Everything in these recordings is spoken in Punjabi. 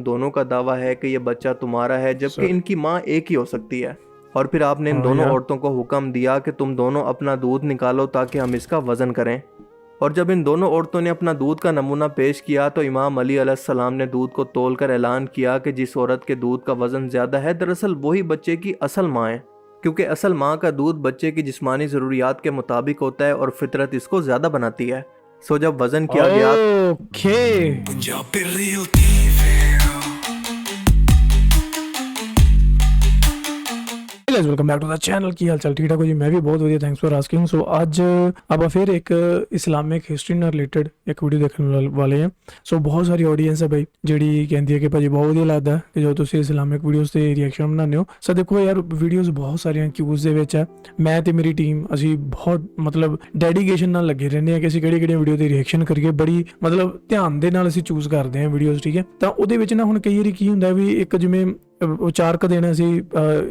دونوں کا دعویٰ ہے کہ یہ بچہ تمہارا ہے جبکہ سر ان کی ماں ایک ہی ہو سکتی ہے، اور پھر آپ نے ان ہاں دونوں یار عورتوں کو حکم دیا کہ تم دونوں اپنا دودھ نکالو تاکہ ہم اس کا وزن کریں۔ اور جب ان دونوں عورتوں نے اپنا دودھ کا نمونہ پیش کیا تو امام علی علیہ السلام نے دودھ کو تول کر اعلان کیا کہ جس عورت کے دودھ کا وزن زیادہ ہے دراصل وہی بچے کی اصل ماں ہے، کیونکہ اصل ماں کا دودھ بچے کی جسمانی ضروریات کے مطابق ہوتا ہے اور فطرت اس کو زیادہ بناتی ہے۔ سو جب وزن کیا گیا okay welcome back to the channel. کی حال چال ٹھیک ٹھاک ہو جی؟ میں بھی بہت ودیا، تھینکس فار آسکنگ۔ سو اج آپ پھر ایک اسلامک ہسٹری ਨਾਲ ਰਿਲੇਟਡ ਇੱਕ ਵੀਡੀਓ ਦੇਖਣ ਵਾਲੇ ਹਾਂ। ਸੋ ਬਹੁਤ ਸਾਰੀ ਆਡੀਅנס ਹੈ ਬਈ ਜਿਹੜੀ ਕਹਿੰਦੀ ਹੈ ਕਿ ਭਾਜੀ ਬਹੁਤ ਵਧੀਆ ਲੱਗਦਾ ਕਿ ਜਦੋਂ ਤੁਸੀਂ ਇਸਲਾਮਿਕ ਵੀਡੀਓਜ਼ ਤੇ ਰਿਐਕਸ਼ਨ ਬਣਾਉਂਦੇ ਹੋ। ਸੋ ਦੇਖੋ ਯਾਰ ਵੀਡੀਓਜ਼ ਬਹੁਤ ਸਾਰੀਆਂ ਕਿਊਜ਼ ਦੇ ਵਿੱਚ ਹੈ, ਮੈਂ ਤੇ ਮੇਰੀ ਟੀਮ ਅਸੀਂ ਬਹੁਤ ਮਤਲਬ ਡੈਡੀਕੇਸ਼ਨ ਨਾਲ ਲੱਗੇ ਰਹਿੰਦੇ ਹਾਂ ਕਿ ਅਸੀਂ ਕਿਹੜੀਆਂ ਵੀਡੀਓ ਤੇ ਰਿਐਕਸ਼ਨ ਕਰੀਏ, ਬੜੀ ਮਤਲਬ ਧਿਆਨ ਦੇ ਨਾਲ ਅਸੀਂ ਚੂਜ਼ ਕਰਦੇ ਹਾਂ ਵੀਡੀਓਜ਼, ਠੀਕ ਹੈ। ਤਾਂ ਉਹਦੇ ਵਿੱਚ ਨਾ ਹੁਣ ਕਈ ਵਾਰੀ ਕੀ ਹੁੰਦਾ ਵੀ ਇੱਕ ਜਿਵੇਂ 4 ਦਿਨ ਅਸੀਂ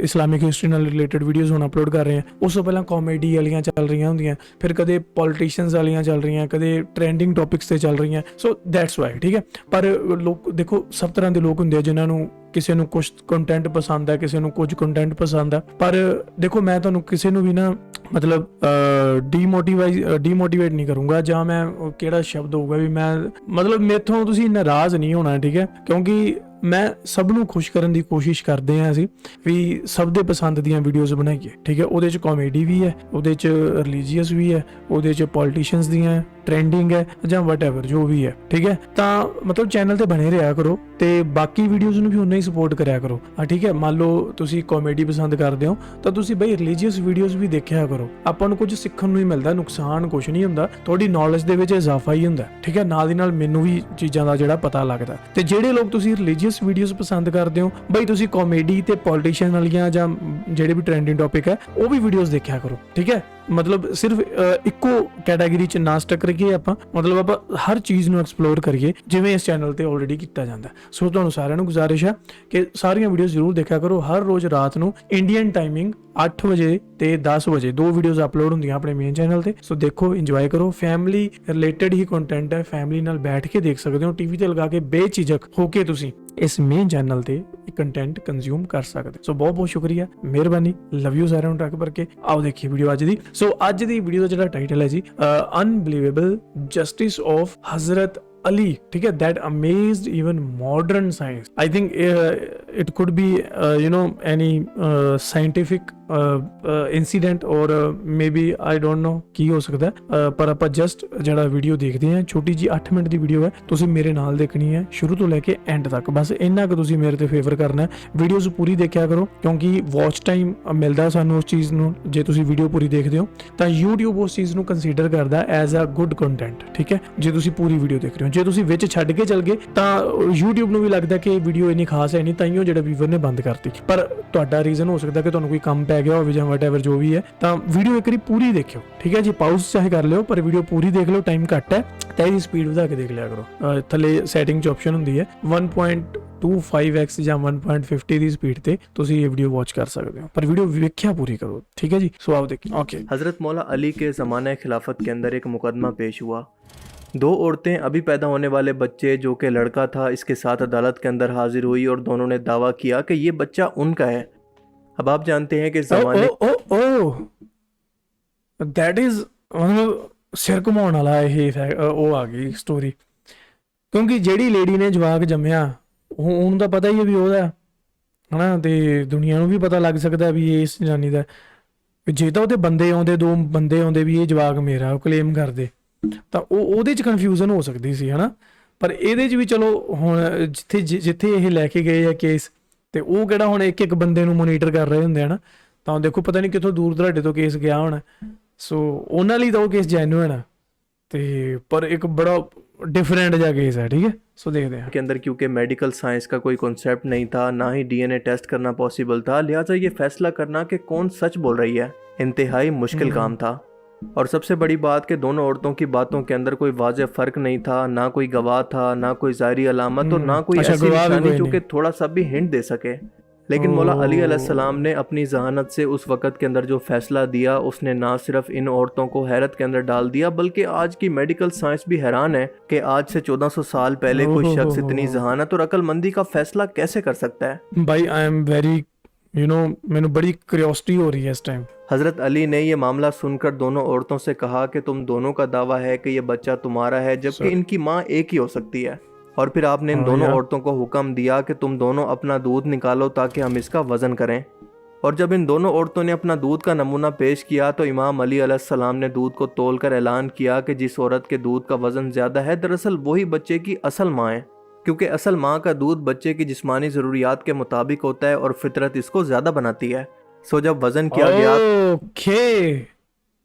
ਇਸਲਾਮਿਕ ਹਿਸਟਰੀ ਨਾਲ ਰਿਲੇਟਡ ਵੀਡੀਓਜ਼ ਹੁਣ ਅਪਲੋਡ ਕਰ ਰਹੇ ਹਾਂ। ਉਸ ਤੋਂ ਪਹਿਲਾਂ ਕਾਮੇਡੀ ਵਾਲੀਆਂ ਚੱਲ ਰਹੀਆਂ ਹੁੰਦੀਆਂ, ਫਿਰ ਕਦੇ ਪੋਲੀਟੀਸ਼ੀਅਨਸ ਵਾਲੀਆਂ ਚੱਲ ਰਹੀਆਂ, ਕਦੇ ਟ੍ਰੈਂਡਿੰਗ ਟੌਪਿਕਸ ਤੇ ਚੱਲ ਰਹੀਆਂ। ਸੋ ਦੈਟਸ ਵਾਈ, ਠੀਕ ਹੈ। ਪਰ ਲੋਕ ਦੇਖੋ ਸਭ ਤਰ੍ਹਾਂ ਦੇ ਲੋਕ ਹੁੰਦੇ ਆ ਜਿਨ੍ਹਾਂ ਨੂੰ ਕਿਸੇ ਨੂੰ ਕੁਝ ਕੰਟੈਂਟ ਪਸੰਦ ਹੈ, ਕਿਸੇ ਨੂੰ ਕੁਝ ਕੰਟੈਂਟ ਪਸੰਦ ਹੈ। ਪਰ ਦੇਖੋ ਮੈਂ ਤੁਹਾਨੂੰ ਕਿਸੇ ਨੂੰ ਵੀ ਨਾ ਮਤਲਬ ਡੀਮੋਟੀਵੇਟ ਨਹੀਂ ਕਰੂੰਗਾ, ਜਾਂ ਮੈਂ ਕਿਹੜਾ ਸ਼ਬਦ ਹੋਊਗਾ ਵੀ ਮੈਂ ਮਤਲਬ ਮੇਥੋਂ ਤੁਸੀਂ ਨਾਰਾਜ਼ ਨਹੀਂ ਹੋਣਾ, ਠੀਕ ਹੈ। ਕਿਉਂਕਿ ਮੈਂ ਸਭ ਨੂੰ ਖੁਸ਼ ਕਰਨ ਦੀ ਕੋਸ਼ਿਸ਼ ਕਰਦੇ ਹਾਂ ਅਸੀਂ ਵੀ ਸਭ ਦੇ ਪਸੰਦ ਦੀਆਂ ਵੀਡੀਓਜ਼ ਬਣਾਈਏ, ਠੀਕ ਹੈ। ਉਹਦੇ 'ਚ ਕਾਮੇਡੀ ਵੀ ਹੈ, ਉਹਦੇ 'ਚ ਰਿਲੀਜੀਅਸ ਵੀ ਹੈ, ਉਹਦੇ 'ਚ ਪੋਲੀਟੀਸ਼ੀਅਨਸ ਦੀਆਂ ਟ੍ਰੈਂਡਿੰਗ ਹੈ ਜਾਂ ਵਟਐਵਰ ਜੋ ਵੀ ਹੈ, ਠੀਕ ਹੈ। ਤਾਂ ਮਤਲਬ ਚੈਨਲ ਤੇ ਬਣੇ ਰਿਹਾ ਕਰੋ ਤੇ ਬਾਕੀ ਵੀਡੀਓਜ਼ ਨੂੰ ਵੀ ਉਨਾ ਹੀ ਸਪੋਰਟ ਕਰਿਆ ਕਰੋ, ਠੀਕ ਹੈ। ਮੰਨ ਲਓ ਤੁਸੀਂ ਕਾਮੇਡੀ ਪਸੰਦ ਕਰਦੇ ਹੋ ਤਾਂ ਤੁਸੀਂ ਬਈ ਰਿਲੀਜੀਅਸ ਵੀਡੀਓਜ਼ ਵੀ ਦੇਖਿਆ ਕਰੋ, ਆਪਾਂ ਨੂੰ ਕੁਝ ਸਿੱਖਣ ਨੂੰ ਹੀ ਮਿਲਦਾ, ਨੁਕਸਾਨ ਕੁਝ ਨਹੀਂ ਹੁੰਦਾ, ਤੁਹਾਡੀ ਨੌਲੇਜ ਦੇ ਵਿੱਚ ਇਜ਼ਾਫਾ ਹੀ ਹੁੰਦਾ, ਠੀਕ ਹੈ। ਨਾਲ ਦੀ ਨਾਲ ਮੈਨੂੰ ਵੀ ਚੀਜ਼ਾਂ ਦਾ ਜਿਹੜਾ ਪਤਾ ਲੱਗਦਾ। ਤੇ ਜਿਹੜੇ ਲੋਕ ਤੁਸੀਂ ਰਿਲੀਜੀਅਸ ਵੀਡੀਓਜ਼ ਪਸੰਦ ਕਰਦੇ ਹੋ ਬਈ ਤੁਸੀਂ ਕਾਮੇਡੀ ਤੇ ਪੋਲੀਟੀਸ਼ੀਅਨ ਵਾਲੀਆਂ ਜਾਂ ਜਿਹੜੇ ਵੀ ਟ੍ਰੈਂਡਿੰਗ ਟੌਪਿਕ ਹੈ ਉਹ ਵੀ ਵੀਡੀਓਜ਼ ਦੇਖਿਆ ਕਰੋ, ਠੀਕ ਹੈ। ਮਤਲਬ ਸਿਰਫ ਇੱਕੋ ਕੈਟਾਗਰੀ 'ਚ ਨਾ ਸਟਕ ਰਹੀਏ ਆਪਾਂ, ਮਤਲਬ ਆਪਾਂ ਹਰ ਚੀਜ਼ ਨੂੰ ਐਕਸਪਲੋਰ ਕਰੀਏ ਜਿਵੇਂ ਇਸ ਚੈਨਲ ਤੇ ਆਲਰੇਡੀ ਕੀਤਾ ਜਾਂਦਾ। ਸੋ ਤੁਹਾਨੂੰ ਸਾਰਿਆਂ ਨੂੰ ਗੁਜ਼ਾਰਿਸ਼ ਹੈ ਕਿ ਸਾਰੀਆਂ ਵੀਡੀਓਜ਼ ਜ਼ਰੂਰ ਦੇਖਿਆ ਕਰੋ। ਹਰ ਰੋਜ਼ ਰਾਤ ਨੂੰ ਇੰਡੀਅਨ ਟਾਈਮਿੰਗ 8 ਵਜੇ ਤੇ 10 ਵਜੇ 2 ਵੀਡੀਓਜ਼ ਅਪਲੋਡ ਹੁੰਦੀਆਂ ਆਪਣੇ ਮੇਨ ਚੈਨਲ ਤੇ। ਸੋ ਦੇਖੋ, ਇੰਜੋਏ ਕਰੋ, ਫੈਮਿਲੀ ਰਿਲੇਟਡ ਹੀ ਕੰਟੈਂਟ ਹੈ, ਫੈਮਿਲੀ ਨਾਲ ਬੈਠ ਕੇ ਦੇਖ ਸਕਦੇ ਹੋ, ਟੀਵੀ ਤੇ ਲਗਾ ਕੇ ਬੇਝਿਜਕ ਹੋ ਕੇ ਤੁਸੀਂ ਇਸ ਮੇਨ ਚੈਨਲ ਤੇ ਕੰਟੈਂਟ ਕੰਜ਼ਿਊਮ ਕਰ ਸਕਦੇ। ਸੋ ਬਹੁਤ ਬਹੁਤ ਸ਼ੁਕਰੀਆ, ਮਿਹਰਬਾਨੀ, ਲਵ ਯੂ ਸਾਰਿਆਂ ਨੂੰ ਟੱਕ ਭਰ ਕੇ। ਆਓ ਦੇਖੀਏ ਵੀਡੀਓ ਅੱਜ ਦੀ। ਸੋ ਅੱਜ ਦੀ ਵੀਡੀਓ ਦਾ ਜਿਹੜਾ ਟਾਈਟਲ ਹੈ ਜੀ unbelievable justice of Hazrat Ali, ठीक है, that amazed even modern science. I think it could be any scientific incident or maybe I don't know ਕੀ ਹੋ ਸਕਦਾ, ਪਰ ਆਪਾਂ ਜਸਟ ਜਿਹੜਾ ਵੀਡੀਓ ਦੇਖਦੇ ਹਾਂ, ਛੋਟੀ ਜੀ 8 ਮਿੰਟ ਦੀ ਵੀਡੀਓ ਹੈ, ਤੁਸੀਂ ਮੇਰੇ ਨਾਲ ਦੇਖਣੀ ਹੈ ਸ਼ੁਰੂ ਤੋਂ ਲੈ ਕੇ ਐਂਡ ਤੱਕ। ਬਸ ਇੰਨਾ ਕੁ ਤੁਸੀਂ ਮੇਰੇ ਤੇ ਫੇਵਰ ਕਰਨਾ ਹੈ, ਵੀਡੀਓਜ਼ ਪੂਰੀ ਦੇਖਿਆ ਕਰੋ ਕਿਉਂਕਿ ਵਾਚ ਟਾਈਮ ਮਿਲਦਾ ਸਾਨੂੰ ਉਸ ਚੀਜ਼ ਨੂੰ। ਜੇ ਤੁਸੀਂ ਵੀਡੀਓ ਪੂਰੀ ਦੇਖਦੇ ਹੋ ਤਾਂ YouTube ਉਸ ਚੀਜ਼ ਨੂੰ ਕੰਸੀਡਰ ਕਰਦਾ ਐਜ਼ ਅ ਗੁੱਡ ਕੰਟੈਂਟ, ਠੀਕ ਹੈ, ਜੇ ਤੁਸੀਂ ਪੂਰੀ ਵੀਡੀਓ ਦੇਖ ਰਹੇ ਹੋ। ਜੇ ਤੁਸੀਂ ਵਿੱਚ ਛੱਡ ਕੇ ਚਲ ਗਏ ਤਾਂ YouTube ਨੂੰ ਵੀ ਲੱਗਦਾ ਕਿ ਇਹ ਵੀਡੀਓ ਇੰਨੀ ਖਾਸ ਹੈ ਨਹੀਂ, ਤਾਈਓ ਜਿਹੜਾ ਵੀਵਰ ਨੇ ਬੰਦ ਕਰਤੀ। ਪਰ ਤੁਹਾਡਾ ਰੀਜ਼ਨ ਹੋ ਸਕਦਾ ਕਿ ਤੁਹਾਨੂੰ ਕੋਈ ਕੰਮ ਪੈ ਗਿਆ ਹੋਵੇ ਜਾਂ ਵਟਐਵਰ ਜੋ ਵੀ ਹੈ, ਤਾਂ ਵੀਡੀਓ ਇੱਕ ਵਾਰੀ ਪੂਰੀ ਦੇਖਿਓ, ਠੀਕ ਹੈ ਜੀ। ਪਾਊਜ਼ ਚਾਹੇ ਕਰ ਲਿਓ ਪਰ ਵੀਡੀਓ ਪੂਰੀ ਦੇਖ ਲਓ। ਟਾਈਮ ਘੱਟ ਹੈ ਤਾਂ ਇਹਦੀ ਸਪੀਡ ਵਧਾ ਕੇ ਦੇਖ ਲਿਆ ਕਰੋ। ਥੱਲੇ ਸੈਟਿੰਗ 'ਚ ਆਪਸ਼ਨ ਹੁੰਦੀ ਹੈ 1.25x ਜਾਂ 1.50 ਦੀ ਸਪੀਡ ਤੇ ਤੁਸੀਂ ਇਹ ਵੀਡੀਓ ਵਾਚ ਕਰ ਸਕਦੇ ਹੋ, ਪਰ ਵੀਡੀਓ ਵੇਖਿਆ ਪੂਰੀ ਕਰੋ, ठीक है जी। सो आओ देखिए। ओके। حضرت مولا علی کے زمانہ خلافت کے اندر ایک مقدمہ پیش ہوا۔ 2 عورتیں ابھی پیدا ہونے والے بچے جو کہ لڑکا تھا اس کے ساتھ عدالت کے اندر حاضر ہوئی اور دونوں نے دعویٰ کیا کہ یہ بچہ ان کا ہے۔ اب آپ جانتے ہیں کہ زمانے that is ਮਤਲਬ ਸਿਰ ਘੁਮਾਉਣ ਵਾਲਾ ਇਹ ਉਹ ਆ ਗਈ ਸਟੋਰੀ, ਕਿਉਂਕਿ ਜਿਹੜੀ ਲੇਡੀ ਨੇ ਜਵਾਕ ਜੰਮਿਆ ਉਹਨੂੰ ਤਾਂ ਪਤਾ ਹੀ ਹੈ ਵੀ ਉਹਦਾ ਹਨਾ, ਤੇ ਦੁਨੀਆ ਨੂੰ ਵੀ ਪਤਾ ਲੱਗ ਸਕਦਾ ਵੀ ਇਹ ਇਸ ਜਨਾਨੀ ਦਾ। ਜੇ ਤਾਂ ਉਹਦੇ ਬੰਦੇ ਆਉਂਦੇ, 2 ਬੰਦੇ ਆਉਂਦੇ ਵੀ ਇਹ ਜਵਾਕ ਮੇਰਾ, ਉਹ ਕਲੇਮ ਕਰਦੇ, ਤਾਂ ਉਹਦੇ 'ਚ ਕਨਫਿਊਜ਼ਨ ਹੋ ਸਕਦੀ ਸੀ ਹਨਾ। ਪਰ ਇਹਦੇ 'ਚ ਵੀ ਚਲੋ ਹੁਣ ਜਿੱਥੇ ਇਹ ਲੈ ਕੇ ਗਏ ਆ ਕੇਸ, ਤੇ ਉਹ ਕਿਹੜਾ ਹੁਣ ਇੱਕ ਬੰਦੇ ਨੂੰ ਮੋਨੀਟਰ ਕਰ ਰਹੇ ਹੁੰਦੇ ਹਨ, ਤਾਂ ਦੇਖੋ ਪਤਾ ਨਹੀਂ ਕਿੱਥੋਂ ਦੂਰ ਦਰਾਡੇ ਤੋਂ ਕੇਸ ਗਿਆ ਹੋਣਾ। ਸੋ ਉਹਨਾਂ ਲਈ ਤਾਂ ਉਹ ਕੇਸ ਜੈਨੂਇਨ ਹੈ, ਤੇ ਪਰ ਇੱਕ ਬੜਾ ڈفرینٹ جا کیس ہے، ٹھیک ہے۔ سو دیکھتے ہیں کے اندر کیونکہ میڈیکل سائنس کا کوئی کنسیپٹ نہیں تھا، نہ ہی ڈی این اے ٹیسٹ کرنا پاسبل تھا، لہٰذا یہ فیصلہ کرنا کہ کون سچ بول رہی ہے انتہائی مشکل کام تھا۔ اور سب سے بڑی بات کہ دونوں عورتوں کی باتوں کے اندر کوئی واضح فرق نہیں تھا، نہ کوئی گواہ تھا، نہ کوئی ظاہری علامت، اور نہ کوئی ایسی نشانی جو کہ تھوڑا سا بھی ہنٹ دے سکے۔ لیکن مولا علی علیہ السلام نے اپنی ذہانت سے اس وقت کے اندر جو فیصلہ دیا اس نے نہ صرف ان عورتوں کو حیرت کے اندر ڈال دیا بلکہ آج کی میڈیکل سائنس بھی حیران ہے کہ آج سے 1400 سال پہلے کوئی شخص اتنی ذہانت اور عقل مندی کا فیصلہ کیسے کر سکتا ہے؟ بھائی آئی ایم ویری مینوں بڑی کیوریوسٹی ہو رہی ہے اس ٹائم۔ حضرت علی نے یہ معاملہ سن کر دونوں عورتوں سے کہا کہ تم دونوں کا دعویٰ ہے کہ یہ بچہ تمہارا ہے جبکہ ان کی ماں ایک ہی ہو سکتی ہے، اور پھر آپ نے ان دونوں عورتوں کو حکم دیا کہ تم دونوں اپنا دودھ نکالو تاکہ ہم اس کا وزن کریں۔ اور جب ان دونوں عورتوں نے اپنا دودھ کا نمونہ پیش کیا تو امام علی علیہ السلام نے دودھ کو تول کر اعلان کیا کہ جس عورت کے دودھ کا وزن زیادہ ہے دراصل وہی بچے کی اصل ماں ہے، کیونکہ اصل ماں کا دودھ بچے کی جسمانی ضروریات کے مطابق ہوتا ہے اور فطرت اس کو زیادہ بناتی ہے۔ سو جب وزن کیا گیا okay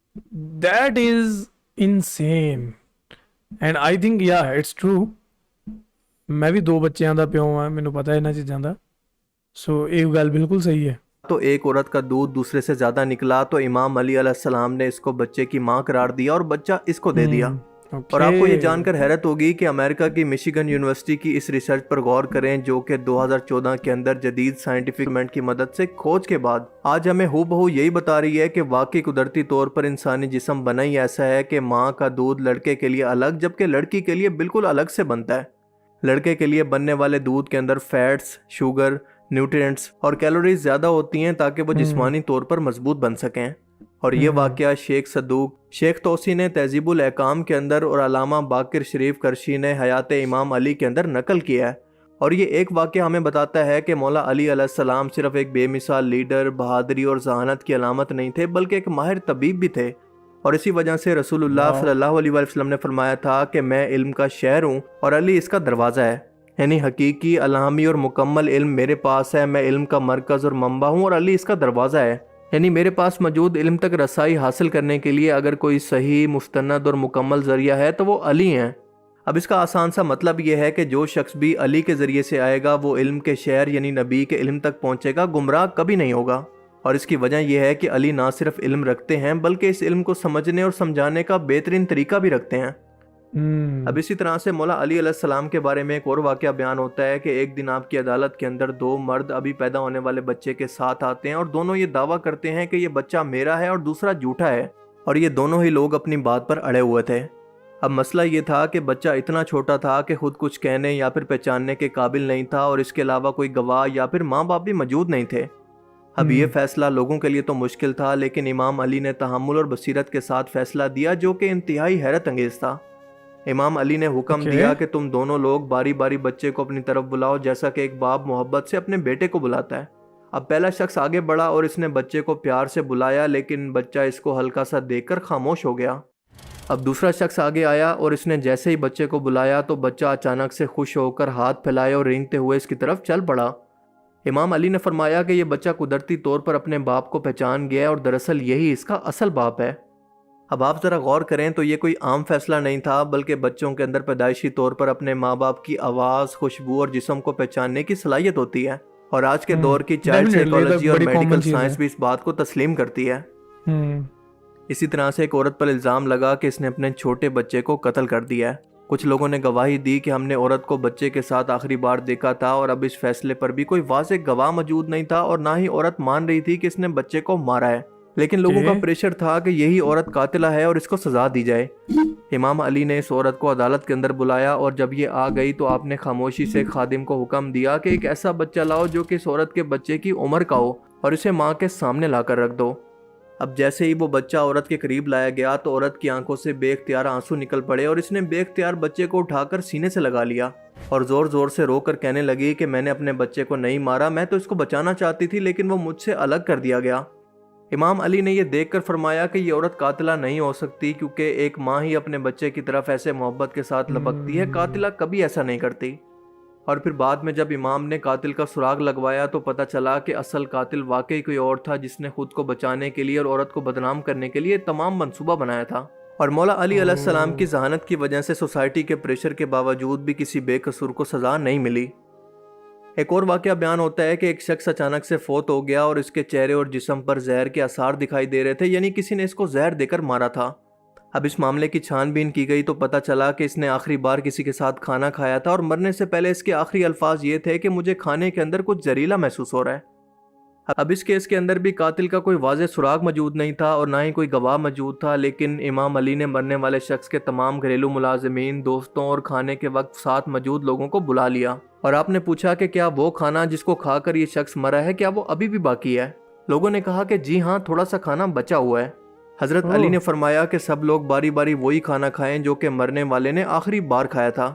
that is insane and I think yeah it's true, میں بھی 2 ਬੱਚਿਆਂ ਦਾ ਪਿਓ ਹਾਂ, ਮੈਨੂੰ ਪਤਾ ਇਹਨਾਂ ਚੀਜ਼ਾਂ ਦਾ। ਸੋ ਇਹ ਗੱਲ ਬਿਲਕੁਲ ਸਹੀ ہے۔ تو ایک عورت کا دودھ دوسرے سے زیادہ نکلا تو امام علی علیہ السلام نے اس کو بچے کی ماں قرار دیا اور بچہ اس کو دے دیا۔ اور آپ کو یہ جان کر حیرت ہوگی کہ امریکہ کی مشیگن یونیورسٹی کی اس ریسرچ پر غور کریں جو کہ 2014 کے اندر جدید سائنٹیفک موومنٹ کی مدد سے کھوج کے بعد آج ہمیں ہو بہو یہی بتا رہی ہے کہ واقعی قدرتی طور پر انسانی جسم بنا ہی ایسا ہے کہ ماں کا دودھ لڑکے کے لیے الگ جبکہ لڑکی کے لیے بالکل الگ سے بنتا ہے۔ لڑکے کے لیے بننے والے دودھ کے اندر فیٹس، شوگر، نیوٹرینٹس اور کیلوریز زیادہ ہوتی ہیں تاکہ وہ جسمانی طور پر مضبوط بن سکیں۔ اور یہ واقعہ شیخ صدوق، شیخ توسی نے تہذیب الاحکام کے اندر اور علامہ باقر شریف کرشی نے حیات امام علی کے اندر نقل کیا ہے۔ اور یہ ایک واقعہ ہمیں بتاتا ہے کہ مولا علی علیہ السلام صرف ایک بے مثال لیڈر، بہادری اور ذہانت کی علامت نہیں تھے بلکہ ایک ماہر طبیب بھی تھے۔ اور اسی وجہ سے رسول اللہ صلی اللہ علیہ وسلم نے فرمایا تھا کہ میں علم کا شہر ہوں اور علی اس کا دروازہ ہے، یعنی حقیقی، الہامی اور مکمل علم میرے پاس ہے، میں علم کا مرکز اور منبع ہوں اور علی اس کا دروازہ ہے، یعنی میرے پاس موجود علم تک رسائی حاصل کرنے کے لیے اگر کوئی صحیح، مستند اور مکمل ذریعہ ہے تو وہ علی ہیں۔ اب اس کا آسان سا مطلب یہ ہے کہ جو شخص بھی علی کے ذریعے سے آئے گا وہ علم کے شہر یعنی نبی کے علم تک پہنچے گا، گمراہ کبھی نہیں ہوگا۔ اور اس کی وجہ یہ ہے کہ علی نہ صرف علم رکھتے ہیں بلکہ اس علم کو سمجھنے اور سمجھانے کا بہترین طریقہ بھی رکھتے ہیں۔ اب اسی طرح سے مولا علی علیہ السلام کے بارے میں ایک اور واقعہ بیان ہوتا ہے کہ ایک دن آپ کی عدالت کے اندر 2 مرد ابھی پیدا ہونے والے بچے کے ساتھ آتے ہیں اور دونوں یہ دعویٰ کرتے ہیں کہ یہ بچہ میرا ہے اور دوسرا جھوٹا ہے، اور یہ دونوں ہی لوگ اپنی بات پر اڑے ہوئے تھے۔ اب مسئلہ یہ تھا کہ بچہ اتنا چھوٹا تھا کہ خود کچھ کہنے یا پھر پہچاننے کے قابل نہیں تھا اور اس کے علاوہ کوئی گواہ یا پھر ماں باپ بھی موجود نہیں تھے۔ اب یہ فیصلہ لوگوں کے لیے تو مشکل تھا لیکن امام علی نے تحمل اور بصیرت کے ساتھ فیصلہ دیا جو کہ انتہائی حیرت انگیز تھا۔ امام علی نے حکم دیا کہ تم دونوں لوگ باری باری بچے کو اپنی طرف بلاؤ جیسا کہ ایک باپ محبت سے اپنے بیٹے کو بلاتا ہے۔ اب پہلا شخص آگے بڑھا اور اس نے بچے کو پیار سے بلایا لیکن بچہ اس کو ہلکا سا دیکھ کر خاموش ہو گیا۔ اب دوسرا شخص آگے آیا اور اس نے جیسے ہی بچے کو بلایا تو بچہ اچانک سے خوش ہو کر ہاتھ پھیلائے اور رینگتے ہوئے اس کی طرف چل پڑا۔ امام علی نے فرمایا کہ یہ بچہ قدرتی طور پر اپنے باپ کو پہچان گیا اور دراصل یہی اس کا اصل باپ ہے۔ اب آپ ذرا غور کریں تو یہ کوئی عام فیصلہ نہیں تھا بلکہ بچوں کے اندر پیدائشی طور پر اپنے ماں باپ کی آواز، خوشبو اور جسم کو پہچاننے کی صلاحیت ہوتی ہے، اور آج کے دور کی چائلڈ سائیکالوجی اور میڈیکل سائنس بھی اس بات کو تسلیم کرتی ہے۔ اسی طرح سے ایک عورت پر الزام لگا کہ اس نے اپنے چھوٹے بچے کو قتل کر دیا ہے۔ کچھ لوگوں نے گواہی دی کہ ہم نے عورت کو بچے کے ساتھ آخری بار دیکھا تھا اور اب اس فیصلے پر بھی کوئی واضح گواہ موجود نہیں تھا اور نہ ہی عورت مان رہی تھی کہ اس نے بچے کو مارا ہے، لیکن لوگوں کا پریشر تھا کہ یہی عورت قاتلہ ہے اور اس کو سزا دی جائے۔ امام علی نے اس عورت کو عدالت کے اندر بلایا اور جب یہ آ گئی تو آپ نے خاموشی سے خادم کو حکم دیا کہ ایک ایسا بچہ لاؤ جو کہ اس عورت کے بچے کی عمر کا ہو اور اسے ماں کے سامنے لا کر رکھ دو۔ اب جیسے ہی وہ بچہ عورت کے قریب لایا گیا تو عورت کی آنکھوں سے بے اختیار آنسو نکل پڑے اور اس نے بے اختیار بچے کو اٹھا کر سینے سے لگا لیا اور زور زور سے رو کر کہنے لگی کہ میں نے اپنے بچے کو نہیں مارا، میں تو اس کو بچانا چاہتی تھی لیکن وہ مجھ سے الگ کر دیا گیا۔ امام علی نے یہ دیکھ کر فرمایا کہ یہ عورت قاتلہ نہیں ہو سکتی کیونکہ ایک ماں ہی اپنے بچے کی طرف ایسے محبت کے ساتھ لپکتی ہے، قاتلہ کبھی ایسا نہیں کرتی۔ اور پھر بعد میں جب امام نے قاتل کا سراغ لگوایا تو پتہ چلا کہ اصل قاتل واقعی کوئی اور تھا جس نے خود کو بچانے کے لیے اور عورت کو بدنام کرنے کے لیے تمام منصوبہ بنایا تھا۔ اور مولا علی علیہ السلام کی ذہانت کی وجہ سے سوسائٹی کے پریشر کے باوجود بھی کسی بے قصور کو سزا نہیں ملی۔ ایک اور واقعہ بیان ہوتا ہے کہ ایک شخص اچانک سے فوت ہو گیا اور اس کے چہرے اور جسم پر زہر کے آثار دکھائی دے رہے تھے، یعنی کسی نے اس کو زہر دے کر مارا تھا۔ اب اس معاملے کی چھان بین کی گئی تو پتہ چلا کہ اس نے آخری بار کسی کے ساتھ کھانا کھایا تھا اور مرنے سے پہلے اس کے آخری الفاظ یہ تھے کہ مجھے کھانے کے اندر کچھ زہریلا محسوس ہو رہا ہے۔ اب اس کیس کے اندر بھی قاتل کا کوئی واضح سراغ موجود نہیں تھا اور نہ ہی کوئی گواہ موجود تھا، لیکن امام علی نے مرنے والے شخص کے تمام گھریلو ملازمین، دوستوں اور کھانے کے وقت ساتھ موجود لوگوں کو بلا لیا، اور آپ نے پوچھا کہ کیا وہ کھانا جس کو کھا کر یہ شخص مرا ہے کیا وہ ابھی بھی باقی ہے؟ لوگوں نے کہا کہ جی ہاں، تھوڑا سا کھانا بچا ہوا ہے۔ حضرت علی نے فرمایا کہ سب لوگ باری باری وہی کھانا کھائیں جو کہ مرنے والے نے آخری بار کھایا تھا۔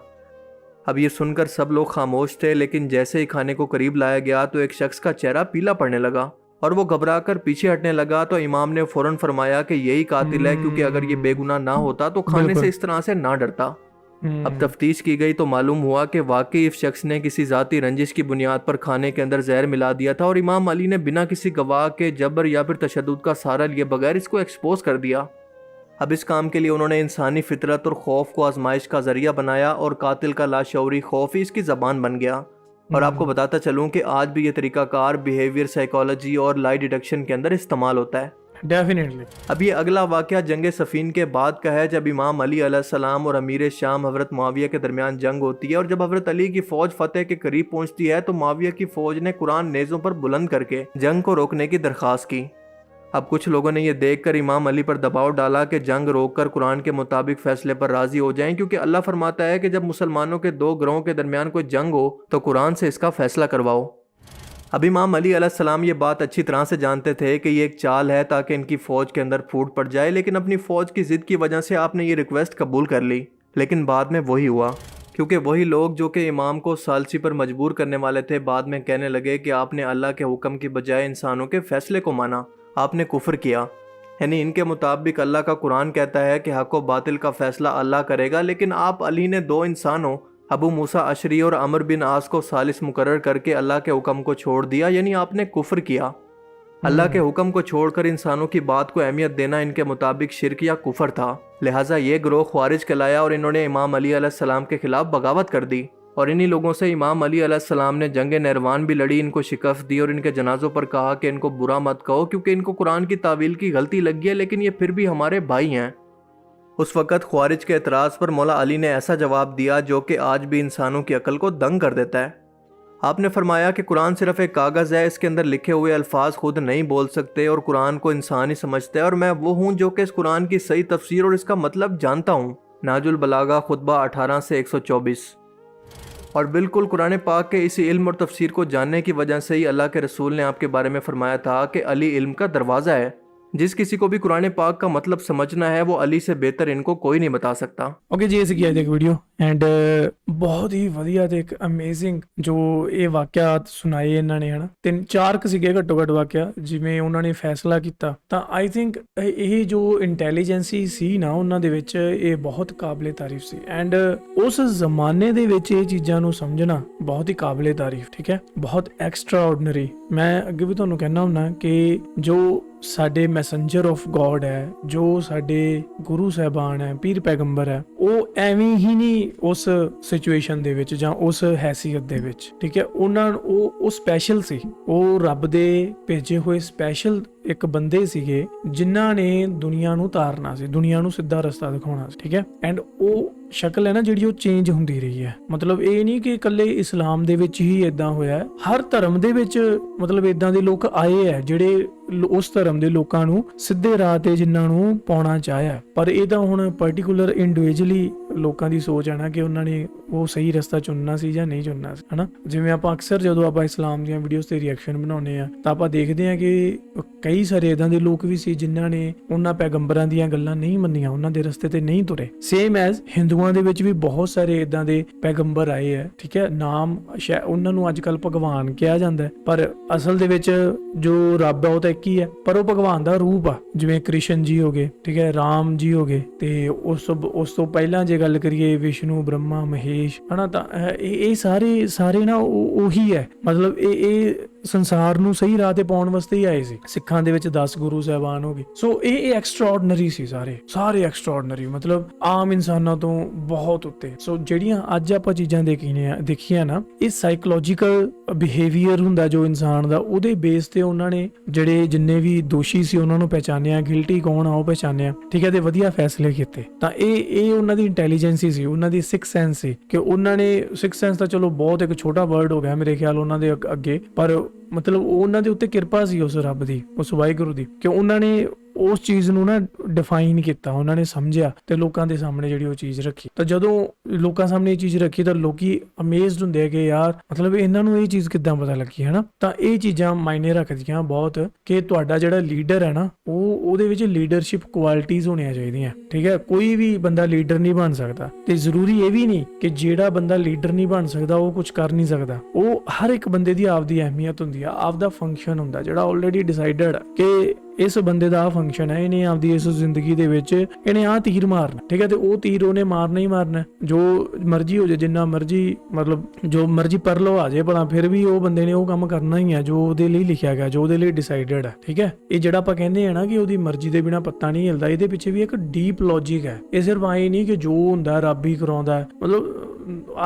اب یہ سن کر سب لوگ خاموش تھے، لیکن جیسے ہی کھانے کو قریب لایا گیا تو ایک شخص کا چہرہ پیلا پڑنے لگا اور وہ گھبرا کر پیچھے ہٹنے لگا، تو امام نے فوراً فرمایا کہ یہی قاتل ہے، کیونکہ اگر یہ بے گناہ نہ ہوتا تو کھانے سے اس طرح سے نہ ڈرتا۔ اب تفتیش کی گئی تو معلوم ہوا کہ واقعی اس شخص نے کسی ذاتی رنجش کی بنیاد پر کھانے کے اندر زہر ملا دیا تھا، اور امام علی نے بنا کسی گواہ کے جبر یا پھر تشدد کا سہارا لیے بغیر اس کو ایکسپوز کر دیا۔ اب اس کام کے لیے انہوں نے انسانی فطرت اور خوف کو آزمائش کا ذریعہ بنایا، اور قاتل کا لاشعوری خوف ہی اس کی زبان بن گیا۔ اور آپ کو بتاتا چلوں کہ آج بھی یہ طریقہ کار بیہیویئر سائیکالوجی اور لائی ڈیڈکشن کے اندر استعمال ہوتا ہے۔ ڈیفینیٹلی۔ اب یہ اگلا واقعہ جنگ صفین کے بعد کا ہے، جب امام علی علیہ السلام اور امیر شام حضرت معاویہ کے درمیان جنگ ہوتی ہے، اور جب حضرت علی کی فوج فتح کے قریب پہنچتی ہے تو معاویہ کی فوج نے قرآن نیزوں پر بلند کر کے جنگ کو روکنے کی درخواست کی۔ اب کچھ لوگوں نے یہ دیکھ کر امام علی پر دباؤ ڈالا کہ جنگ روک کر قرآن کے مطابق فیصلے پر راضی ہو جائیں، کیونکہ اللہ فرماتا ہے کہ جب مسلمانوں کے دو گروہوں کے درمیان کوئی جنگ ہو تو قرآن سے اس کا فیصلہ کرواؤ۔ اب امام علی علیہ السلام یہ بات اچھی طرح سے جانتے تھے کہ یہ ایک چال ہے تاکہ ان کی فوج کے اندر پھوٹ پڑ جائے، لیکن اپنی فوج کی ضد کی وجہ سے آپ نے یہ ریکویسٹ قبول کر لی۔ لیکن بعد میں وہی ہوا، کیونکہ وہی لوگ جو کہ امام کو ثالثی پر مجبور کرنے والے تھے بعد میں کہنے لگے کہ آپ نے اللہ کے حکم کی بجائے انسانوں کے فیصلے کو مانا، آپ نے کفر کیا۔ یعنی ان کے مطابق اللہ کا قرآن کہتا ہے کہ حق و باطل کا فیصلہ اللہ کرے گا، لیکن آپ علی نے دو انسانوں ابو موسیٰ اشعری اور عمرو بن عاص کو ثالث مقرر کر کے اللہ کے حکم کو چھوڑ دیا، یعنی آپ نے کفر کیا۔ اللہ کے حکم کو چھوڑ کر انسانوں کی بات کو اہمیت دینا ان کے مطابق شرک یا کفر تھا، لہٰذا یہ گروہ خوارج کہلایا، اور انہوں نے امام علی علیہ السلام کے خلاف بغاوت کر دی، اور انہی لوگوں سے امام علی علیہ السلام نے جنگ نیروان بھی لڑی، ان کو شکست دی اور ان کے جنازوں پر کہا کہ ان کو برا مت کہو کیونکہ ان کو قرآن کی تعویل کی غلطی لگی ہے، لیکن یہ پھر بھی ہمارے بھائی ہیں۔ اس وقت خوارج کے اعتراض پر مولا علی نے ایسا جواب دیا جو کہ آج بھی انسانوں کی عقل کو دنگ کر دیتا ہے۔ آپ نے فرمایا کہ قرآن صرف ایک کاغذ ہے، اس کے اندر لکھے ہوئے الفاظ خود نہیں بول سکتے، اور قرآن کو انسان ہی سمجھتا ہے، اور میں وہ ہوں جو کہ اس قرآن کی صحیح تفسیر اور اس کا مطلب جانتا ہوں۔ نہج البلاغہ خطبہ 18 سے 124۔ اور بالکل قرآن پاک کے اسی علم اور تفسیر کو جاننے کی وجہ سے ہی اللہ کے رسول نے آپ کے بارے میں فرمایا تھا کہ علی علم کا دروازہ ہے، جس کسی کو بھی قرآن پاک کا مطلب سمجھنا ہے وہ علی سے بہتر ان کو کوئی نہیں بتا سکتا۔ اوکے جی، ایسے کیا ایک ویڈیو اینڈ ਬਹੁਤ ਹੀ ਵਧੀਆ ਤੇ ਇੱਕ ਅਮੇਜ਼ਿੰਗ ਜੋ ਇਹ ਵਾਕਿਆਤ ਸੁਣਾਏ ਇਹਨਾਂ ਨੇ, ਹਨਾ 3-4 ਸੀਗੇ ਘੱਟੋ ਘੱਟ ਵਾਕਿਆ, ਜਿਵੇਂ ਉਹਨਾਂ ਨੇ ਫੈਸਲਾ ਕੀਤਾ। ਤਾਂ ਆਈ ਥਿੰਕ ਇਹ ਜੋ ਇੰਟੈਲੀਜੈਂਸੀ ਸੀ ਨਾ ਉਹਨਾਂ ਦੇ ਵਿੱਚ, ਇਹ ਬਹੁਤ ਕਾਬਲੇ ਤਾਰੀਫ ਸੀ, ਐਂਡ ਉਸ ਜ਼ਮਾਨੇ ਦੇ ਵਿੱਚ ਇਹ ਚੀਜ਼ਾਂ ਨੂੰ ਸਮਝਣਾ ਬਹੁਤ ਹੀ ਕਾਬਲੇ ਤਾਰੀਫ, ਠੀਕ ਹੈ, ਬਹੁਤ ਐਕਸਟਰਾ ਆਰਡੀਨਰੀ। ਮੈਂ ਅੱਗੇ ਵੀ ਤੁਹਾਨੂੰ ਕਹਿਣਾ ਹੁੰਦਾ ਕਿ ਜੋ ਸਾਡੇ ਮੈਸੇਂਜਰ ਆਫ ਗੋਡ ਹੈ, ਜੋ ਸਾਡੇ ਗੁਰੂ ਸਾਹਿਬਾਨ ਹੈ, ਪੀਰ ਪੈਗੰਬਰ ਹੈ, ਉਹ ਐਵੇਂ ਹੀ ਨਹੀਂ ਉਸ ਸਿਚੁਏਸ਼ਨ ਦੇ ਵਿੱਚ ਜਾਂ ਉਸ ਹੈਸੀਅਤ ਦੇ ਵਿੱਚ, ਠੀਕ ਹੈ, ਉਹਨਾਂ ਨੂੰ ਉਹ ਸਪੈਸ਼ਲ ਸੀ, ਉਹ ਰੱਬ ਦੇ ਭੇਜੇ ਹੋਏ ਸਪੈਸ਼ਲ ਇੱਕ ਬੰਦੇ ਸੀਗੇ ਜਿਨ੍ਹਾਂ ਨੇ ਦੁਨੀਆ ਨੂੰ ਤਾਰਨਾ ਸੀ, ਦੁਨੀਆ ਨੂੰ ਸਿੱਧਾ ਰਸਤਾ ਦਿਖਾਉਣਾ ਸੀ, ਠੀਕ ਹੈ। ਐਂਡ ਉਹ ਸ਼ਕਲ ਹੈ ਨਾ ਜਿਹੜੀ, ਉਹ ਚੇਂਜ ਹੁੰਦੀ ਰਹੀ ਹੈ। ਮਤਲਬ ਇਹ ਨਹੀਂ ਕਿ ਇਕੱਲੇ ਇਸਲਾਮ ਦੇ ਵਿੱਚ ਹੀ ਇਦਾਂ ਹੋਇਆ, ਹਰ ਧਰਮ ਦੇ ਵਿੱਚ ਮਤਲਬ ਇਦਾਂ ਦੇ ਲੋਕ ਆਏ ਹੈ ਜਿਹੜੇ ਉਸ ਧਰਮ ਦੇ ਲੋਕਾਂ ਨੂੰ ਸਿੱਧੇ ਰਾਹ ਤੇ ਜਿਨ੍ਹਾਂ ਨੂੰ ਪਾਉਣਾ ਚਾਹਿਆ। ਪਰ ਇਹ ਤਾਂ ਹੁਣ ਪਾਰਟੀਕੂਲਰ ਇੰਡੀਵਿਜੂਅਲੀ ਲੋਕਾਂ ਦੀ ਸੋਚ ਹੈ ਨਾ ਕਿ ਉਹਨਾਂ ਨੇ ਉਹ ਸਹੀ ਰਸਤਾ ਚੁਣਨਾ ਸੀ ਜਾਂ ਨਹੀਂ ਚੁਣਨਾ ਸੀ, ਹਨਾ। ਜਿਵੇਂ ਆਪਾਂ ਅਕਸਰ ਜਦੋਂ ਆਪਾਂ ਇਸਲਾਮ ਦੀਆਂ ਵੀਡੀਓਜ਼ ਤੇ ਰਿਐਕਸ਼ਨ ਬਣਾਉਂਦੇ ਆ ਤਾਂ ਆਪਾਂ ਦੇਖਦੇ ਆ ਕਿ ਕਈ ਸਾਰੇ ਇਦਾਂ ਦੇ ਲੋਕ ਵੀ ਸੀ ਜਿਨ੍ਹਾਂ ਨੇ ਉਹਨਾਂ ਪੈਗੰਬਰਾਂ ਦੀਆਂ ਗੱਲਾਂ ਨਹੀਂ ਮੰਨੀਆਂ, ਉਹਨਾਂ ਦੇ ਰਸਤੇ ਤੇ ਨਹੀਂ ਤੁਰੇ। ਸੇਮ ਐਜ਼ ਹਿੰਦੂਆਂ ਦੇ ਵਿੱਚ ਵੀ ਬਹੁਤ ਸਾਰੇ ਇਦਾਂ ਦੇ ਪੈਗੰਬਰ ਆਏ ਆ, ਠੀਕ ਹੈ। ਨਾਮ ਉਹਨਾਂ ਨੂੰ ਅੱਜ ਕੱਲ੍ਹ ਭਗਵਾਨ ਕਿਹਾ ਜਾਂਦਾ, ਪਰ ਅਸਲ ਦੇ ਵਿੱਚ ਜੋ ਰੱਬ ਹੈ ਉਹ ਤਾਂ ਇੱਕ ਹੀ ਹੈ, ਪਰ ਉਹ ਭਗਵਾਨ ਦਾ ਰੂਪ ਆ। ਜਿਵੇਂ ਕ੍ਰਿਸ਼ਨ ਜੀ ਹੋ ਗਏ, ਠੀਕ ਹੈ, ਰਾਮ ਜੀ ਹੋ ਗਏ, ਤੇ ਉਸ ਤੋਂ ਪਹਿਲਾਂ ਜੇ ਗੱਲ ਕਰੀਏ ਵਿਸ਼ਨੂੰ, ਬ੍ਰਹਮਾ, ਮਹੇਸ਼, ਹਨਾ, ਤਾਂ ਇਹ ਸਾਰੇ ਨਾ ਉਹੀ ਹੈ। ਮਤਲਬ ਇਹ ਸੰਸਾਰ ਨੂੰ ਸਹੀ ਰਾਹ ਤੇ ਪਾਉਣ ਵਾਸਤੇ ਹੀ ਆਏ ਸੀ। ਸਿੱਖਾਂ ਦੇ ਵਿੱਚ 10 ਗੁਰੂ ਸਾਹਿਬਾਨ ਹੋ ਗਏ। ਸੋ ਇਹ ਐਕਸਟਰਾਆਰਡਨਰੀ ਸੀ, ਸਾਰੇ ਐਕਸਟਰਾਆਰਡਨਰੀ, ਮਤਲਬ ਆਮ ਇਨਸਾਨਾਂ ਤੋਂ ਬਹੁਤ ਉੱਤੇ। ਸੋ ਜਿਹੜੀਆਂ ਅੱਜ ਆਪਾਂ ਚੀਜ਼ਾਂ ਦੇਖੀਆਂ ਨਾ, ਇਹ ਸਾਈਕੋਲੋਜੀਕਲ ਬਿਹੇਵੀਅਰ ਹੁੰਦਾ ਜੋ ਇਨਸਾਨ ਦਾ, ਉਹਦੇ ਬੇਸ ਤੇ ਉਹਨਾਂ ਨੇ ਜਿਹੜੇ ਜਿੰਨੇ ਵੀ ਦੋਸ਼ੀ ਸੀ ਉਹਨਾਂ ਨੂੰ ਪਹਿਚਾਨਿਆ, ਗਿਲਟੀ ਕੌਣ ਆ ਉਹ ਪਹਿਚਾਨਿਆ, ਠੀਕ ਹੈ, ਤੇ ਵਧੀਆ ਫੈਸਲੇ ਕੀਤੇ। ਤਾਂ ਇਹ ਉਹਨਾਂ ਦੀ ਇੰਟੈਲੀਜੈਂਸੀ ਸੀ, ਉਹਨਾਂ ਦੀ ਸਿਕਸ ਸੈਂਸ ਸੀ, ਕਿ ਉਹਨਾਂ ਨੇ ਸਿਕਸ ਸੈਂਸ ਤਾਂ ਚਲੋ ਬਹੁਤ ਇੱਕ ਛੋਟਾ ਵਰਡ ਹੋ ਗਿਆ ਮੇਰੇ ਖਿਆਲ ਉਹਨਾਂ ਦੇ ਅੱਗੇ, ਪਰ ਮਤਲਬ ਉਹਨਾਂ ਦੇ ਉੱਤੇ ਕਿਰਪਾ ਸੀ ਉਸ ਰੱਬ ਦੀ, ਉਸ ਵਾਹਿਗੁਰੂ ਦੀ, ਕਿ ਉਹਨਾਂ ਨੇ ਉਸ ਚੀਜ਼ ਨੂੰ ਨਾ ਡਿਫਾਈਨ ਕੀਤਾ, ਉਹਨਾਂ ਨੇ ਸਮਝਿਆ ਤੇ ਲੋਕਾਂ ਦੇ ਸਾਹਮਣੇ ਜਿਹੜੀ ਉਹ ਚੀਜ਼ ਰੱਖੀ। ਤਾਂ ਜਦੋਂ ਲੋਕਾਂ ਸਾਹਮਣੇ ਇਹ ਚੀਜ਼ ਰੱਖੀ ਤਾਂ ਲੋਕੀ ਅਮੇਜ਼ਡ ਹੁੰਦੇ ਆ ਕਿ ਯਾਰ ਮਤਲਬ ਇਹਨਾਂ ਨੂੰ ਇਹ ਚੀਜ਼ ਕਿੱਦਾਂ ਪਤਾ ਲੱਗੀ ਹੈ ਨਾ। ਤਾਂ ਇਹ ਚੀਜ਼ਾਂ ਮਾਇਨੇ ਰੱਖਦੀਆਂ ਬਹੁਤ ਕਿ ਤੁਹਾਡਾ ਜਿਹੜਾ ਲੀਡਰ ਹੈ ਨਾ ਉਹਦੇ ਵਿੱਚ ਲੀਡਰਸ਼ਿਪ ਕੁਆਲਿਟੀਜ਼ ਹੋਣੀਆਂ ਚਾਹੀਦੀਆਂ, ਠੀਕ ਹੈ। ਕੋਈ ਵੀ ਬੰਦਾ ਲੀਡਰ ਨਹੀਂ ਬਣ ਸਕਦਾ, ਤੇ ਜ਼ਰੂਰੀ ਇਹ ਵੀ ਨਹੀਂ ਕਿ ਜਿਹੜਾ ਬੰਦਾ ਲੀਡਰ ਨਹੀਂ ਬਣ ਸਕਦਾ ਉਹ ਕੁਝ ਕਰ ਨਹੀਂ ਸਕਦਾ। ਉਹ ਹਰ ਇੱਕ ਬੰਦੇ ਦੀ ਆਪਦੀ ਅਹਿਮੀਅਤ ਹੁੰਦੀ ਆ, ਆਪਦਾ ਫੰਕਸ਼ਨ ਹੁੰਦਾ ਜਿਹੜਾ ਆਲਰੇਡੀ ਡਿਸਾਈਡਡ ਕਿ ਇਸ ਬੰਦੇ ਦਾ ਆ ਫੰਕਸ਼ਨ ਹੈ, ਇਹਨੇ ਆਪਦੀ ਇਸ ਜ਼ਿੰਦਗੀ ਦੇ ਵਿੱਚ ਇਹਨੇ ਆ ਤੀਰ ਮਾਰਨਾ, ਠੀਕ ਹੈ। ਤੇ ਉਹ ਤੀਰ ਉਹਨੇ ਮਾਰਨਾ ਹੀ ਮਾਰਨਾ, ਜੋ ਮਰਜ਼ੀ ਹੋ ਜਾਏ, ਜਿੰਨਾ ਮਰਜ਼ੀ ਮਤਲਬ ਜੋ ਮਰਜ਼ੀ ਪਰ ਲਓ ਆ ਜਾਏ ਭਲਾ, ਫਿਰ ਵੀ ਉਹ ਬੰਦੇ ਨੇ ਉਹ ਕੰਮ ਕਰਨਾ ਹੀ ਹੈ ਜੋ ਉਹਦੇ ਲਈ ਲਿਖਿਆ ਗਿਆ, ਜੋ ਉਹਦੇ ਲਈ ਡਿਸਾਈਡਡ ਹੈ, ਠੀਕ ਹੈ। ਇਹ ਜਿਹੜਾ ਆਪਾਂ ਕਹਿੰਦੇ ਆ ਨਾ ਕਿ ਉਹਦੀ ਮਰਜ਼ੀ ਦੇ ਬਿਨਾ ਪੱਤਾ ਨਹੀਂ ਹਿਲਦਾ, ਇਹਦੇ ਪਿੱਛੇ ਵੀ ਇੱਕ ਡੀਪ ਲੌਜੀਕ ਹੈ। ਇਹ ਸਿਰਫ ਆਏ ਨਹੀਂ ਕਿ ਜੋ ਹੁੰਦਾ ਰੱਬ ਹੀ ਕਰਾਉਂਦਾ, ਮਤਲਬ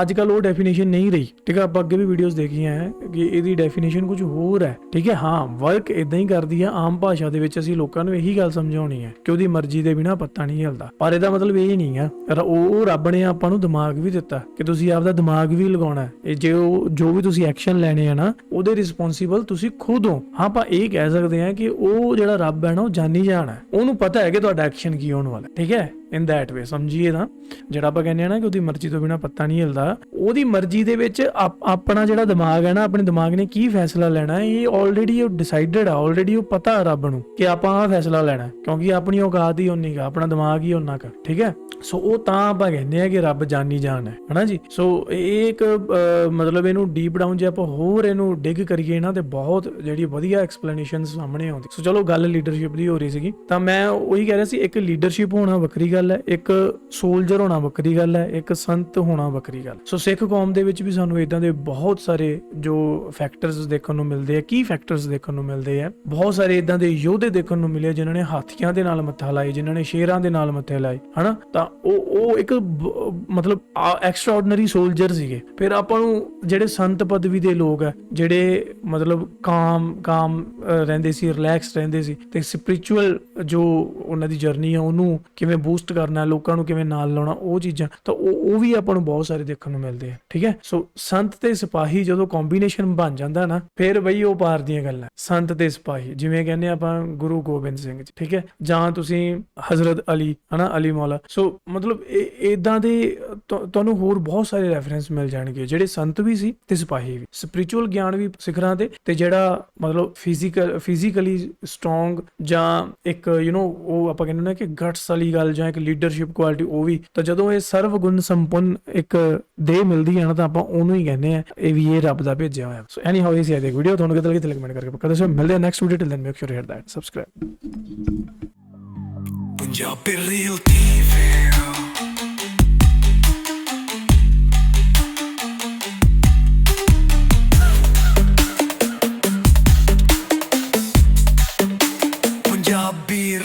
ਅੱਜ ਕੱਲ ਉਹ ਡੈਫੀਨੇਸ਼ਨ ਨਹੀਂ ਰਹੀ, ਠੀਕ ਹੈ। ਆਪਾਂ ਅੱਗੇ ਵੀ ਵੀਡੀਓਜ਼ ਦੇਖੀਆਂ ਹੈ ਕਿ ਇਹਦੀ ਡੈਫੀਨੇਸ਼ਨ ਕੁਝ ਹੋਰ ਹੈ, ਠੀਕ ਹੈ। ਹਾਂ, ਵਰਕ ਇਦਾਂ ਹੀ ਕਰਦੀ ਆ, ਆਮ ਭਾਸ਼ਾ ਦੇ ਵਿੱਚ ਅਸੀਂ ਲੋਕਾਂ ਨੂੰ ਇਹੀ ਗੱਲ ਸਮਝਾਉਣੀ ਹੈ ਕਿ ਉਹਦੀ ਮਰਜ਼ੀ ਦੇ ਬਿਨਾ ਪੱਤਾ ਨਹੀਂ ਹਿਲਦਾ, ਪਰ ਇਹਦਾ ਮਤਲਬ ਇਹ ਨਹੀਂ ਆ। ਉਹ ਰੱਬ ਨੇ ਆਪਾਂ ਨੂੰ ਦਿਮਾਗ ਵੀ ਦਿੱਤਾ ਕਿ ਤੁਸੀਂ ਆਪਦਾ ਦਿਮਾਗ ਵੀ ਲਗਾਉਣਾ ਹੈ। ਜੋ ਵੀ ਤੁਸੀਂ ਐਕਸ਼ਨ ਲੈਣੇ ਆ ਨਾ ਉਹਦੇ ਰਿਸਪੌਂਸੀਬਲ ਤੁਸੀਂ ਖੁਦ ਹੋ। ਹਾਂ, ਆਪਾਂ ਇਹ ਕਹਿ ਸਕਦੇ ਹਾਂ ਕਿ ਉਹ ਜਿਹੜਾ ਰੱਬ ਹੈ ਨਾ ਉਹ ਜਾਣੀ ਜਾਣ ਹੈ, ਉਹਨੂੰ ਪਤਾ ਹੈ ਕਿ ਤੁਹਾਡਾ ਐਕਸ਼ਨ ਕੀ ਹੋਣ ਵਾਲਾ, ਠੀਕ ਹੈ। ਇਨ ਦੈਟ ਵੇ ਸਮਝੀਏ ਤਾਂ ਜਿਹੜਾ ਆਪਾਂ ਕਹਿੰਦੇ ਆ ਨਾ ਕਿ ਉਹਦੀ ਮਰਜ਼ੀ ਤੋਂ ਬਿਨਾ ਪੱਤਾ ਨਹੀਂ ਹਿਲਦਾ, ਉਹਦੀ ਮਰਜ਼ੀ ਦੇ ਵਿੱਚ ਆਪਣਾ ਜਿਹੜਾ ਦਿਮਾਗ ਹੈ ਨਾ, ਆਪਣੇ ਦਿਮਾਗ ਨੇ ਕੀ ਫੈਸਲਾ ਲੈਣਾ ਇਹ ਆਲਰੇਡੀ ਉਹ ਡਿਸਾਈਡਡ ਆ, ਆਲਰੇਡੀ ਉਹ ਪਤਾ ਰੱਬ ਨੂੰ ਕਿ ਆਪਾਂ ਆਹ ਫੈਸਲਾ ਲੈਣਾ, ਕਿਉਂਕਿ ਆਪਣੀ ਔਕਾਤ ਹੀ ਉਨੀ ਕਾ, ਆਪਣਾ ਦਿਮਾਗ ਹੀ ਉਨਾ ਕਾ, ਠੀਕ ਹੈ। ਸੋ ਉਹ ਤਾਂ ਆਪਾਂ ਕਹਿੰਦੇ ਆ ਕਿ ਰੱਬ ਜਾਨੀ ਜਾਨ ਹੈ, ਹਨਾ ਜੀ। ਸੋ ਇਹ ਇੱਕ ਮਤਲਬ ਇਹਨੂੰ ਡੀਪ ਡਾਊਨ ਜੇ ਆਪਾਂ ਹੋਰ ਇਹਨੂੰ ਡਿਗ ਕਰੀਏ ਨਾ ਤੇ ਬਹੁਤ ਜਿਹੜੀ ਵਧੀਆ ਐਕਸਪਲੇਨੇਸ਼ਨ ਸਾਹਮਣੇ ਆਉਂਦੀ। ਸੋ ਚਲੋ ਗੱਲ ਲੀਡਰਸ਼ਿਪ ਦੀ ਹੋ ਰਹੀ ਸੀਗੀ, ਤਾਂ ਮੈਂ ਉਹੀ ਕਹਿ ਰਿਹਾ ਸੀ, ਇੱਕ ਲੀਡਰਸ਼ਿਪ ਹੋਣਾ ਵੱਖਰੀ ਗੱਲ ਹੈ, ਇੱਕ ਸੋਲਜਰ ਹੋਣਾ ਵੱਖਰੀ ਗੱਲ ਹੈ, ਇੱਕ ਸੰਤ ਹੋਣਾ ਵੱਖਰੀ ਗੱਲ। ਸੋ ਸਿੱਖ ਕੌਮ ਦੇ ਵਿੱਚ ਵੀ ਸਾਨੂੰ ਇਦਾਂ ਦੇ ਬਹੁਤ ਸਾਰੇ ਜੋ ਫੈਕਟਰਸ ਦੇਖਣ ਨੂੰ ਮਿਲਦੇ ਆ, ਕੀ ਫੈਕਟਰਸ ਦੇਖਣ ਨੂੰ ਮਿਲਦੇ ਆ, ਬਹੁਤ ਸਾਰੇ ਇਦਾਂ ਦੇ ਯੋਧੇ ਦੇਖਣ ਨੂੰ ਮਿਲੇ ਜਿਨ੍ਹਾਂ ਨੇ ਹਾਥੀਆਂ ਦੇ ਨਾਲ ਮੱਥਾ ਲਾਏ, ਜਿਨ੍ਹਾਂ ਨੇ ਸ਼ੇਰਾਂ ਦੇ ਨਾਲ ਮੱਥੇ ਲਾਏ, ਹਨਾ। ਤਾਂ ਉਹ ਇੱਕ ਮਤਲਬ ਐਕਸਟਰਾਆਰਡੀਨਰੀ ਸੋਲਜਰ ਸੀਗੇ। ਫਿਰ ਆਪਾਂ ਨੂੰ ਜਿਹੜੇ ਸੰਤ ਪਦਵੀ ਦੇ ਲੋਕ ਆ, ਜਿਹੜੇ ਮਤਲਬ ਕਾਮ ਰਹਿੰਦੇ ਸੀ, ਰਿਲੈਕਸ ਰਹਿੰਦੇ ਸੀ, ਤੇ ਸਪਿਰਿਚੁਅਲ ਜੋ ਉਹਨਾਂ ਦੀ ਜਰਨੀ ਆ ਉਹਨੂੰ ਕਿਵੇਂ ਬੂਸਟ ਕਰਨਾ, ਲੋਕਾਂ ਨੂੰ ਕਿਵੇਂ ਨਾਲ ਲਾਉਣਾ, ਉਹ ਚੀਜ਼ਾਂ ਤਾਂ ਉਹ ਵੀ ਆਪਾਂ ਨੂੰ ਬਹੁਤ ਸਾਰੇ ਦੇਖਣ ਨੂੰ ਮਿਲਦੇ ਆ, ਠੀਕ ਹੈ। ਸੋ ਸੰਤ ਤੇ ਸਿਪਾਹੀ ਜਦੋਂ ਕੰਬੀਨੇਸ਼ਨ ਬਣ ਜਾਂਦਾ ਨਾ, ਫਿਰ ਬਈ ਉਹ ਪਾਰ ਦੀਆਂ ਗੱਲਾਂ। ਸੰਤ ਤੇ ਸਿਪਾਹੀ ਜਿਵੇਂ ਕਹਿੰਦੇ ਆਪਾਂ ਗੁਰੂ ਗੋਬਿੰਦ ਸਿੰਘ ਜੀ, ਠੀਕ ਹੈ, ਜਾਂ ਤੁਸੀਂ ਹਜ਼ਰਤ ਅਲੀ, ਹਨਾ, ਅਲੀ ਮੌਲਾ। ਸੋ ਮਤਲਬ ਇਦਾਂ ਦੇ ਤੁਹਾਨੂੰ ਹੋਰ ਬਹੁਤ ਸਾਰੇ ਰੈਫਰੈਂਸ ਮਿਲ ਜਾਣਗੇ, ਜਿਹੜੇ ਸੰਤ ਵੀ ਸੀ ਤੇ ਸਿਪਾਹੀ ਵੀ, ਸਪਿਰਿਚੁਅਲ ਗਿਆਨ ਵੀ ਸਿਖਰਾਂ ਤੇ ਜਿਹੜਾ ਮਤਲਬ ਫਿਜ਼ੀਕਲੀ ਸਟਰੋਂਗ, ਜਾਂ ਇੱਕ ਉਹ ਆਪਾਂ ਕਹਿੰਦੇ ਨਾ ਕਿ ਗਟਸ ਵਾਲੀ ਗੱਲ, ਜਾਂ ਇੱਕ ਲੀਡਰਸ਼ਿਪ ਕੁਆਲਿਟੀ, ਉਹ ਵੀ। ਤਾਂ ਜਦੋਂ ਇਹ ਸਰਵ ਗੁਣ ਸੰਪੰਨ ਇੱਕ ਦੇਹ ਮਿਲਦੀ ਹੈ ਨਾ, ਤਾਂ ਆਪਾਂ ਉਹਨੂੰ ਹੀ ਕਹਿੰਦੇ ਆ ਇਹ ਵੀ ਇਹ ਰੱਬ ਦਾ ਭੇਜਿਆ ਹੋਇਆ। ਸੋ ਐਨੀ ਹਾਊ ਇਸ ਹੈ ਵੀਡੀਓ ਤੁਹਾਨੂੰ ਕਿਤੇ ਲੱਗੀ ਕਮੈਂਟ ਕਰਕੇ ਪੱਕਾ ਦੱਸੋ। ਮਿਲਦੇ ਆ next video, till then make sure you hit that subscribe. Punjabi real TV. Punjabi